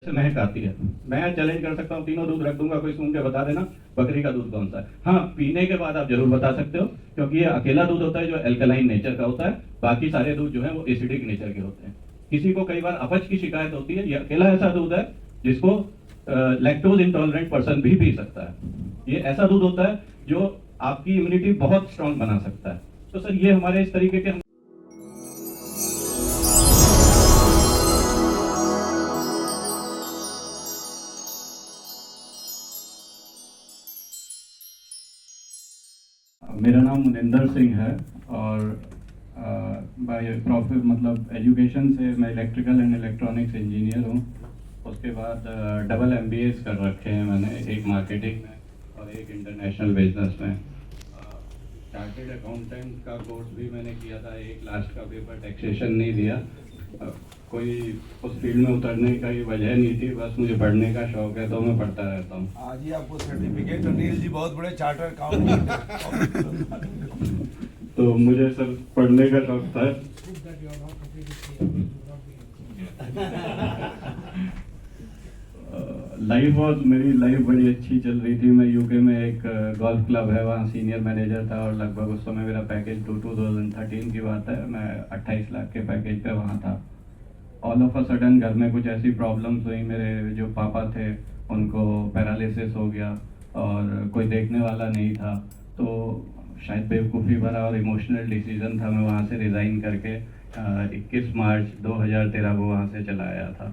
से महक आती है। मैं चैलेंज कर सकता हूँ, तीनों दूध रख दूंगा, कोई सूंघ के बता देना बकरी का दूध कौन सा है। हाँ, पीने के बाद आप जरूर बता सकते हो, क्योंकि ये अकेला दूध होता है जो एल्कलाइन नेचर का होता है। बाकी सारे दूध जो है वो एसिडिक नेचर के होते हैं। किसी को कई बार अपच की शिकायत होती है, ये अकेला ऐसा दूध है जिसको लैक्टोज इंटॉलरेंट पर्सन भी पी सकता है। ये ऐसा दूध होता है जो आपकी इम्यूनिटी बहुत स्ट्रांग बना सकता है। तो सर ये हमारे इस तरीके के मेरा नाम मुनिंदर सिंह है और बाय प्रोफेस मतलब एजुकेशन से मैं इलेक्ट्रिकल एंड इलेक्ट्रॉनिक्स इंजीनियर हूँ। उसके बाद डबल MBAs कर रखे हैं मैंने, एक मार्केटिंग में और एक इंटरनेशनल बिजनेस में। चार्टेड अकाउंटेंट का कोर्स भी मैंने किया था, एक लास्ट का पेपर टैक्सेशन नहीं दिया। कोई उस फील्ड में उतरने का ही वजह नहीं थी, बस मुझे पढ़ने का शौक है तो मैं पढ़ता रहता हूँ। आज ही आपको सर्टिफिकेट, अनिल जी बहुत बड़े चार्टर अकाउंटेंट। तो मुझे सर पढ़ने का शौक था। मेरी लाइफ बड़ी अच्छी चल रही थी। मैं यूके में एक गोल्फ क्लब है, वहाँ सीनियर मैनेजर था और लगभग उस समय मेरा पैकेज 2013 की बात है, मैं 28 लाख के पैकेज पे वहाँ था। ऑल ऑफ अ सडन घर में कुछ ऐसी प्रॉब्लम्स हुई, मेरे जो पापा थे उनको पैरालिसिस हो गया और कोई देखने वाला नहीं था। तो शायद बेवकूफ़ी भरा और इमोशनल डिसीजन था, मैं वहाँ से रिज़ाइन करके 21 मार्च 2013 को वहाँ से चला आया था।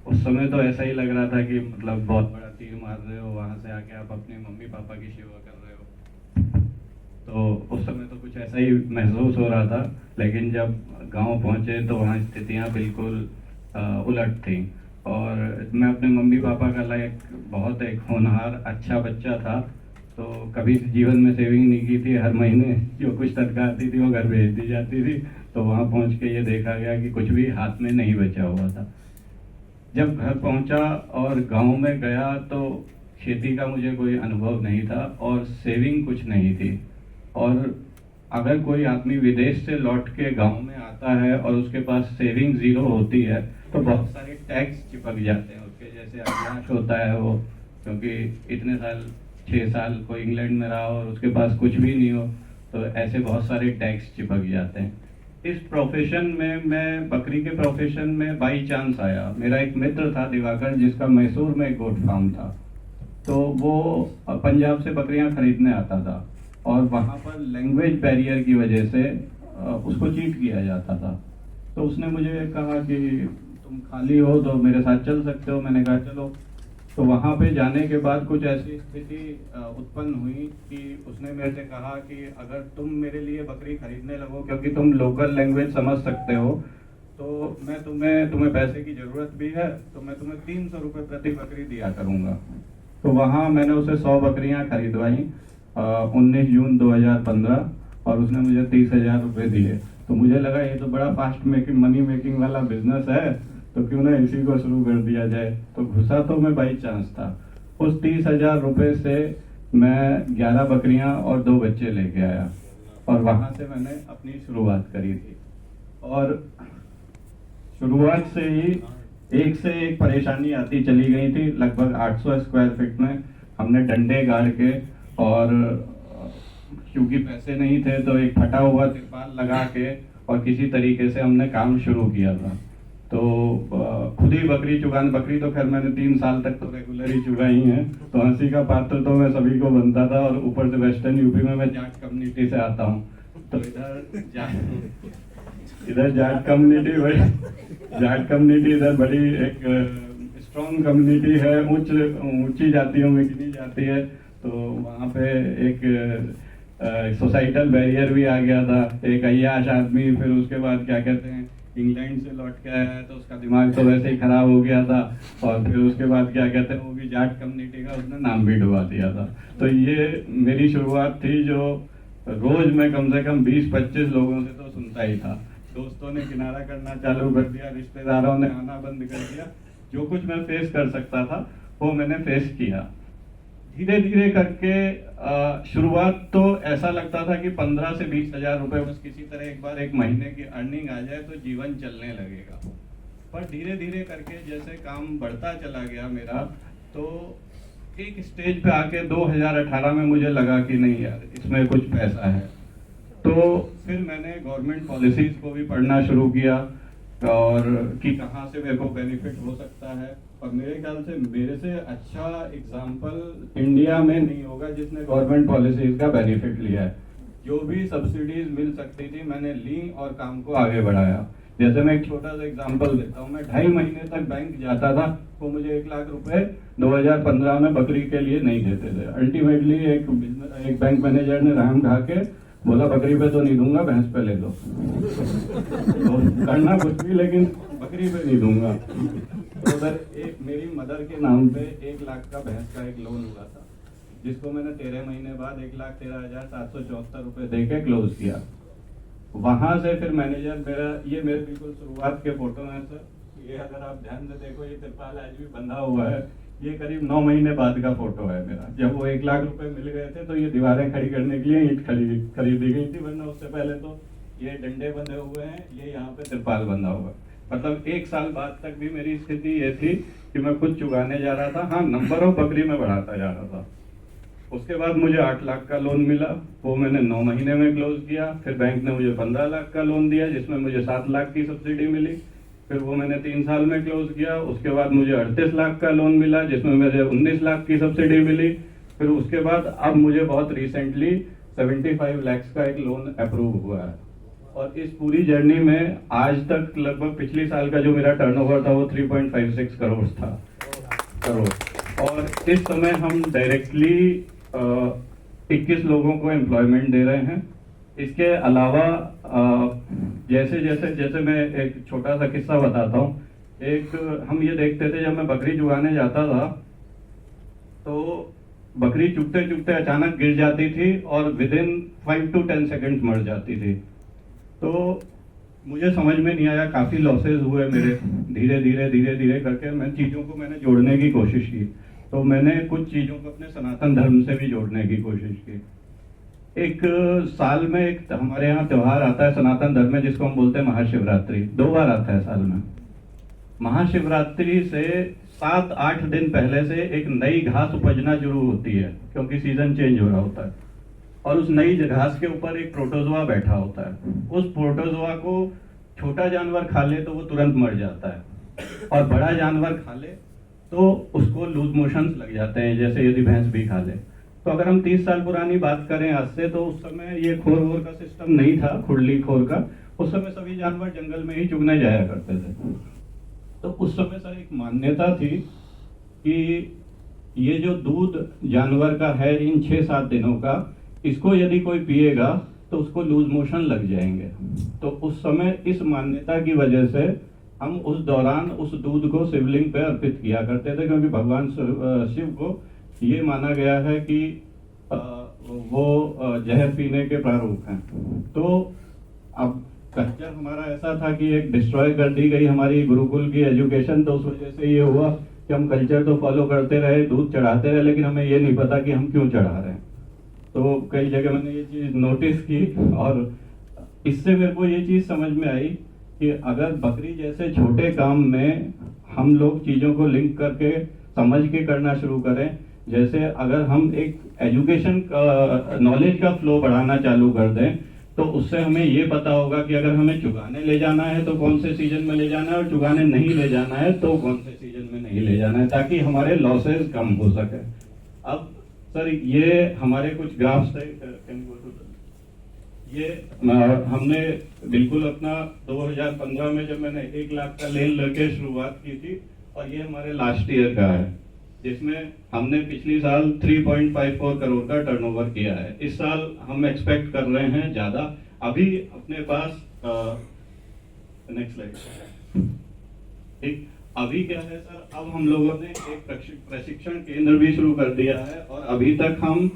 उस समय तो ऐसा ही लग रहा था कि मतलब बहुत बड़ा तीर मार रहे हो, वहाँ से आके आप अपने मम्मी पापा की सेवा कर रहे हो। तो उस समय तो कुछ ऐसा ही महसूस हो रहा था, लेकिन जब गांव पहुँचे तो वहाँ स्थितियाँ बिल्कुल उलट थी। और मैं अपने मम्मी पापा का लायक बहुत एक होनहार अच्छा बच्चा था, तो कभी जीवन में सेविंग नहीं की थी। हर महीने जो कुछ तनख्वाह आती थी वो घर भेज दी जाती थी। तो वहाँ पहुँच के ये देखा गया कि कुछ भी हाथ में नहीं बचा हुआ था। जब घर पहुंचा और गांव में गया तो खेती का मुझे कोई अनुभव नहीं था और सेविंग कुछ नहीं थी। और अगर कोई आदमी विदेश से लौट के गांव में आता है और उसके पास सेविंग ज़ीरो होती है तो बहुत सारे टैक्स चिपक जाते हैं उसके, जैसे अविनाश होता है वो, क्योंकि इतने साल 6 साल कोई इंग्लैंड में रहा और उसके पास कुछ भी नहीं हो, तो ऐसे बहुत सारे टैक्स चिपक जाते हैं। इस प्रोफेशन में, मैं बकरी के प्रोफेशन में बाई चांस आया। मेरा एक मित्र था दिवाकर, जिसका मैसूर में एक गोट फार्म था। तो वो पंजाब से बकरियां खरीदने आता था और वहाँ पर लैंग्वेज बैरियर की वजह से उसको चीट किया जाता था। तो उसने मुझे कहा कि तुम खाली हो तो मेरे साथ चल सकते हो। मैंने कहा चलो। तो वहाँ पे जाने के बाद कुछ ऐसी स्थिति उत्पन्न हुई कि उसने मेरे से कहा कि अगर तुम मेरे लिए बकरी खरीदने लगो, क्योंकि तुम लोकल लैंग्वेज समझ सकते हो, तो मैं तुम्हें पैसे की ज़रूरत भी है, तो मैं तुम्हें 300 रुपये प्रति बकरी दिया करूँगा। तो वहाँ मैंने उसे 100 बकरियाँ खरीदवाई 19 जून 2015 और उसने मुझे 30,000 रुपये दिए। तो मुझे लगा ये तो बड़ा फास्ट मनी मेकिंग वाला बिजनेस है, तो क्यों ना इसी को शुरू कर दिया जाए। तो घुसा तो मैं बाई चांस था। उस 30,000 रुपये से मैं 11 बकरियां और 2 बच्चे लेके आया और वहां से मैंने अपनी शुरुआत करी थी। और शुरुआत से ही एक से एक परेशानी आती चली गई थी। लगभग 800 स्क्वायर फीट में हमने डंडे गाड़ के, और क्योंकि पैसे नहीं थे तो एक फटा हुआ तिरपाल लगा के और किसी तरीके से हमने काम शुरू किया था। तो खुद ही बकरी चुगाने, बकरी तो खैर मैंने 3 साल तक तो रेगुलर ही चुगाई है, तो हंसी का पात्र तो मैं सभी को बनता था। और ऊपर से वेस्टर्न यूपी में मैं जाट कम्युनिटी से आता हूँ, तो इधर जाट कम्युनिटी इधर बड़ी एक स्ट्रॉन्ग कम्युनिटी है, ऊंची जातियों में गिनी जाती है। तो वहाँ पे एक सोसाइटल बैरियर भी आ गया था। एक अय्याश आदमी, फिर उसके बाद क्या कहते हैं, इंग्लैंड से लौट के आया है, तो उसका दिमाग तो वैसे ही खराब हो गया था। और फिर उसके बाद क्या कहते हैं, वो भी जाट कम्युनिटी का उसने नाम भी डुबा दिया था। तो ये मेरी शुरुआत थी, जो रोज मैं कम से कम 20-25 लोगों से तो सुनता ही था। दोस्तों ने किनारा करना चालू कर दिया, रिश्तेदारों ने आना बंद कर दिया। जो कुछ मैं फेस कर सकता था वो मैंने फेस किया। धीरे धीरे करके शुरुआत तो ऐसा लगता था कि 15 से 20 हजार रुपए बस किसी तरह एक बार एक महीने की अर्निंग आ जाए तो जीवन चलने लगेगा। पर धीरे धीरे करके जैसे काम बढ़ता चला गया मेरा, तो एक स्टेज पे आके 2018 में मुझे लगा कि नहीं यार इसमें कुछ पैसा है। तो फिर मैंने गवर्नमेंट पॉलिसीज को भी पढ़ना शुरू किया और कि कहाँ से मेरे को बेनिफिट हो सकता है। और मेरे ख्याल से मेरे से अच्छा एग्जाम्पल इंडिया में नहीं होगा जिसने गवर्नमेंट पॉलिसीज का बेनिफिट लिया है। जो भी सब्सिडीज मिल सकती थी मैंने ली और काम को आगे बढ़ाया। जैसे मैं एक छोटा सा एग्जांपल देता हूँ, मैं 2.5 महीने तक बैंक जाता था, वो मुझे 1 लाख रुपए 2015 में बकरी के लिए नहीं देते थे। अल्टीमेटली एक बैंक मैनेजर ने रहम खा के बोला बकरी पे तो नहीं दूंगा, भैंस पे ले लो। तो करना कुछ भी लेकिन बकरी पे नहीं दूंगा। तो उधर एक मेरी मदर के नाम पे 1 लाख का भैंस का एक लोन हुआ था, जिसको मैंने 13 महीने बाद 1,13,774 रुपए दे के क्लोज किया। वहां से फिर मैनेजर ये मेरे बिल्कुल शुरुआत के फोटो हैं सर, ये अगर आप ध्यान से देखो ये तिरपाल आज भी बंधा हुआ है, ये करीब 9 महीने बाद का फोटो है मेरा। जब वो 1 लाख रुपए मिल गए थे तो ये दीवारें खड़ी करने के लिए ईंट खरीदी गई थी, वरना उससे पहले तो ये डंडे बंधे हुए हैं, ये यहाँ पे तिरपाल बंधा हुआ। मतलब 1 साल बाद तक भी मेरी स्थिति ये थी कि मैं खुद चुकाने जा रहा था, हाँ नंबर ऑफ बकरी में बढ़ाता जा रहा था। उसके बाद मुझे 8 लाख का लोन मिला, वो मैंने 9 महीने में क्लोज किया। फिर बैंक ने मुझे 15 लाख का लोन दिया जिसमें मुझे 7 लाख की सब्सिडी मिली, फिर वो मैंने 3 साल में क्लोज किया। उसके बाद मुझे 38 लाख का लोन मिला जिसमें मुझे 19 लाख की सब्सिडी मिली। फिर उसके बाद अब मुझे बहुत रिसेंटली 75 लाख का एक लोन अप्रूव हुआ है। और इस पूरी जर्नी में आज तक लगभग पिछले साल का जो मेरा टर्नओवर था वो 3.56 करोड़ था। और इस समय हम डायरेक्टली 21 लोगों को एम्प्लॉयमेंट दे रहे हैं। इसके अलावा जैसे मैं एक छोटा सा किस्सा बताता हूँ। एक हम ये देखते थे जब मैं बकरी चुगाने जाता था तो बकरी चुगते चुगते अचानक गिर जाती थी और विदिन 5 to 10 सेकेंड्स मर जाती थी। तो मुझे समझ में नहीं आया, काफी लॉसेस हुए मेरे। धीरे धीरे करके मैंने जोड़ने की कोशिश की। तो मैंने कुछ चीजों को अपने सनातन धर्म से भी जोड़ने की कोशिश की। एक साल में एक हमारे यहाँ त्योहार आता है सनातन धर्म में जिसको हम बोलते हैं महाशिवरात्रि। 2 बार आता है साल में। महाशिवरात्रि से 7-8 दिन पहले से एक नई घास उपजना शुरू होती है क्योंकि सीजन चेंज हो रहा होता है। और उस नई घास के ऊपर एक प्रोटोजोआ बैठा होता है। उस प्रोटोजोआ को छोटा जानवर खा ले तो वो तुरंत मर जाता है, और बड़ा जानवर खा ले तो उसको लूज मोशंस लग जाते हैं, जैसे यदि भैंस भी खा ले। तो अगर हम 30 साल पुरानी बात करें आज से, तो उस समय ये खोर वोर का सिस्टम नहीं था, खुरली खोर का। उस समय सभी जानवर जंगल में ही चुगने जाया करते थे। तो उस समय सर एक मान्यता थी कि ये जो दूध जानवर का है इन 6-7 दिनों का, इसको यदि कोई पिएगा तो उसको लूज मोशन लग जाएंगे। तो उस समय इस मान्यता की वजह से हम उस दौरान उस दूध को शिवलिंग पे अर्पित किया करते थे, क्योंकि भगवान शिव को ये माना गया है कि वो जहर पीने के प्रारूप हैं। तो अब कल्चर हमारा ऐसा था कि एक डिस्ट्रॉय कर दी गई हमारी गुरुकुल की एजुकेशन। तो उस वजह से ये हुआ कि हम कल्चर तो फॉलो करते रहे, दूध चढ़ाते रहे, लेकिन हमें ये नहीं पता कि हम क्यों चढ़ा रहे हैं। तो कई जगह मैंने ये चीज नोटिस की और इससे मेरे को ये चीज समझ में आई कि अगर बकरी जैसे छोटे काम में हम लोग चीजों को लिंक करके समझ के करना शुरू करें, जैसे अगर हम एक एजुकेशन नॉलेज का फ्लो बढ़ाना चालू कर दें, तो उससे हमें ये पता होगा कि अगर हमें चुगाने ले जाना है तो कौन से सीजन में ले जाना है, और चुगाने नहीं ले जाना है तो कौन से सीजन में नहीं ले जाना है, ताकि हमारे लॉसेस कम हो सके। अब सर ये हमारे कुछ ग्राफ्स थे, ये हमने बिल्कुल अपना 2015 में जब मैंने 1 लाख का लेन लेके शुरुआत की थी, और ये हमारे लास्ट ईयर का है जिसमें हमने पिछली साल 3.54 करोड़ का टर्नओवर किया है। इस साल हम एक्सपेक्ट कर रहे हैं ज्यादा। अभी अपने पास नेक्स्ट स्लाइड। ठीक, अभी क्या है सर, अब हम लोगों ने एक प्रशिक्षण केंद्र भी शुरू कर दिया है, और अभी तक हम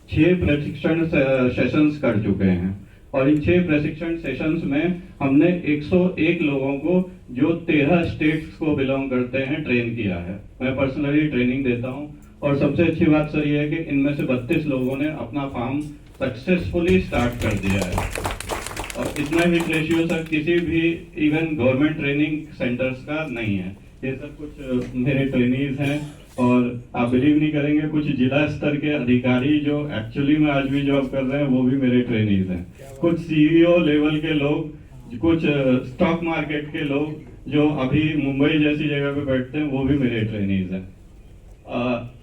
6 प्रशिक्षण सेशंस कर चुके हैं। और इन 6 प्रशिक्षण सेशंस में हमने 101 लोगों को जो 13 स्टेट्स को बिलोंग करते हैं ट्रेन किया है। मैं पर्सनली ट्रेनिंग देता हूं, और सबसे अच्छी बात सर ये है कि इनमें से 32 लोगों ने अपना फार्म सक्सेसफुली स्टार्ट कर दिया है। और इतना हिट रेशियो सर किसी भी इवन गवर्नमेंट ट्रेनिंग सेंटर्स का नहीं है। ये सब कुछ मेरे ट्रेनीज हैं और आप बिलीव नहीं करेंगे, कुछ जिला स्तर के अधिकारी जो एक्चुअली में आज भी जॉब कर रहे हैं वो भी मेरे ट्रेनीज हैं। कुछ सीईओ लेवल के लोग, कुछ स्टॉक मार्केट के लोग जो अभी मुंबई जैसी जगह पे बैठते हैं वो भी मेरे ट्रेनीज हैं।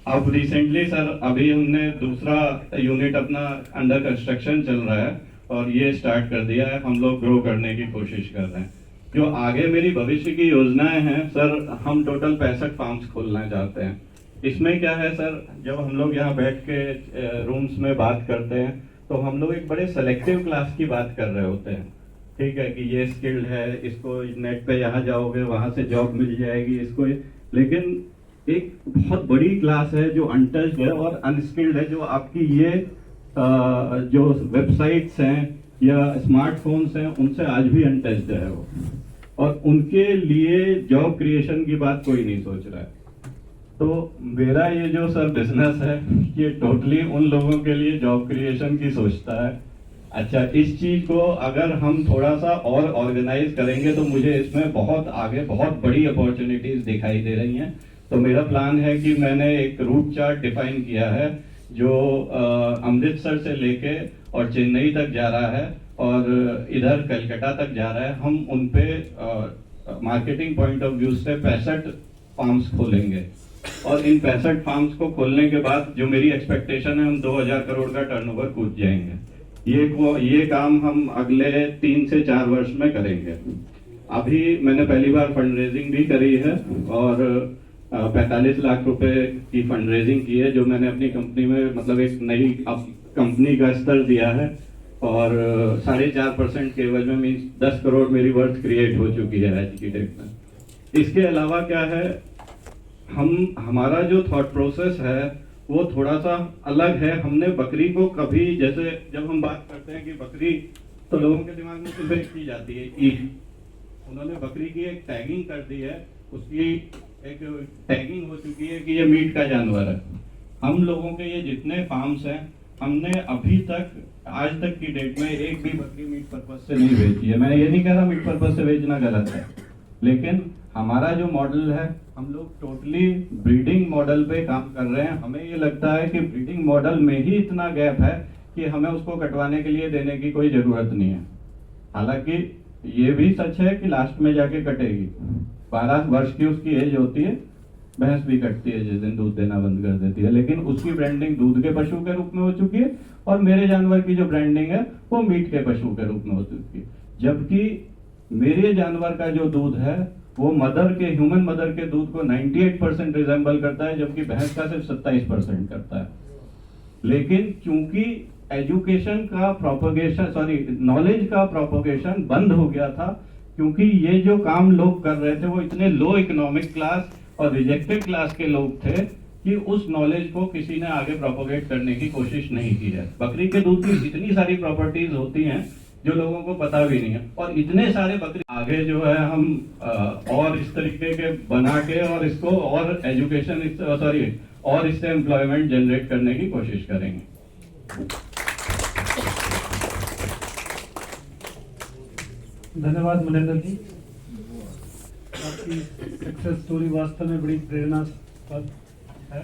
अब रिसेंटली सर अभी हमने दूसरा यूनिट अपना अंडर कंस्ट्रक्शन चल रहा है और ये स्टार्ट कर दिया है। हम लोग ग्रो करने की कोशिश कर रहे हैं। जो आगे मेरी भविष्य की योजनाएं हैं सर, हम टोटल 65 फार्म्स खोलना चाहते हैं। इसमें क्या है सर, जब हम लोग यहाँ बैठ के रूम्स में बात करते हैं तो हम लोग एक बड़े सेलेक्टिव क्लास की बात कर रहे होते हैं। ठीक है कि ये स्किल्ड है, इसको नेट पे यहाँ जाओगे वहां से जॉब मिल जाएगी इसको, लेकिन एक बहुत बड़ी क्लास है जो अनटच्ड है और अनस्किल्ड है, जो आपकी ये जो वेबसाइट्स हैं या स्मार्टफोन्स हैं उनसे आज भी अनटच्ड है वो, और उनके लिए जॉब क्रिएशन की बात कोई नहीं सोच रहा है। तो मेरा ये जो सर बिजनेस है ये टोटली उन लोगों के लिए जॉब क्रिएशन की सोचता है। अच्छा, इस चीज को अगर हम थोड़ा सा और ऑर्गेनाइज करेंगे तो मुझे इसमें बहुत आगे बहुत बड़ी अपॉर्चुनिटीज दिखाई दे रही हैं। तो मेरा प्लान है कि मैंने एक रूट चार्ट डिफाइन किया है जो अमृतसर से लेके और चेन्नई तक जा रहा है और इधर कलकत्ता तक जा रहा है। हम उन पे मार्केटिंग पॉइंट ऑफ व्यू से 65 फार्म्स खोलेंगे और इन 65 फार्म्स को खोलने के बाद जो मेरी एक्सपेक्टेशन है हम 2000 करोड़ का टर्नओवर कूद जाएंगे। ये काम हम अगले 3 से 4 वर्ष में करेंगे। अभी मैंने पहली बार फंड रेजिंग भी करी है और 45 लाख रुपए की फंड रेजिंग की है, जो मैंने अपनी कंपनी में मतलब एक नई कंपनी का स्तर दिया है और 4.5% केवल में मीन्स 10 करोड़ मेरी वर्थ क्रिएट हो चुकी है आज की डेट में। इसके अलावा क्या है, हमारा जो थॉट प्रोसेस है वो थोड़ा सा अलग है। हमने बकरी को कभी, जैसे जब हम बात करते हैं कि बकरी, तो लोगों के दिमाग में सिर्फ एक चीज आती है ईट। उन्होंने बकरी की एक टैगिंग कर दी है, उसकी एक टैगिंग हो चुकी है कि ये मीट का जानवर है। हम लोगों के ये जितने फार्म्स हैं, हमने अभी तक आज तक की डेट में एक भी बकरी मीट पर्पज से नहीं बेची है। मैं ये नहीं कह रहा मीट पर्पज से बेचना गलत है, लेकिन हमारा जो मॉडल है हम लोग टोटली ब्रीडिंग मॉडल पे काम कर रहे हैं। हमें ये लगता है कि ब्रीडिंग मॉडल में ही इतना गैप है कि हमें उसको कटवाने के लिए देने की कोई जरूरत नहीं है। हालांकि ये भी सच है कि लास्ट में जाके कटेगी। 12 वर्ष की उसकी एज होती है, भैंस भी कटती है जिस दिन दूध देना बंद कर देती है, लेकिन उसकी ब्रांडिंग दूध के पशु के रूप में हो चुकी है और मेरे जानवर की जो ब्रांडिंग है वो मीट के पशु के रूप में हो चुकी है। जबकि मेरे जानवर का जो दूध है वो ह्यूमन मदर के दूध को 98% रिजेंबल करता है, जबकि भैंस का सिर्फ 27% करता है। लेकिन चूंकि एजुकेशन का प्रोपोगेशन नॉलेज का प्रोपोगेशन बंद हो गया था, क्योंकि ये जो काम लोग कर रहे थे वो इतने लो इकोनॉमिक क्लास और रिजेक्टेड क्लास के लोग थे कि उस नॉलेज को किसी ने आगे प्रोपोगेट करने की कोशिश नहीं की है। बकरी के दूध की इतनी सारी प्रॉपर्टीज होती हैं जो लोगों को पता भी नहीं है, और इतने सारे बकरी आगे जो है हम और इस तरीके के बना के और इसको और एजुकेशन और इससे एम्प्लॉयमेंट जनरेट करने की कोशिश करेंगे। धन्यवाद मनेंद्र जी, आपकी सक्सेस स्टोरी वास्तव में बड़ी प्रेरणास्पद है।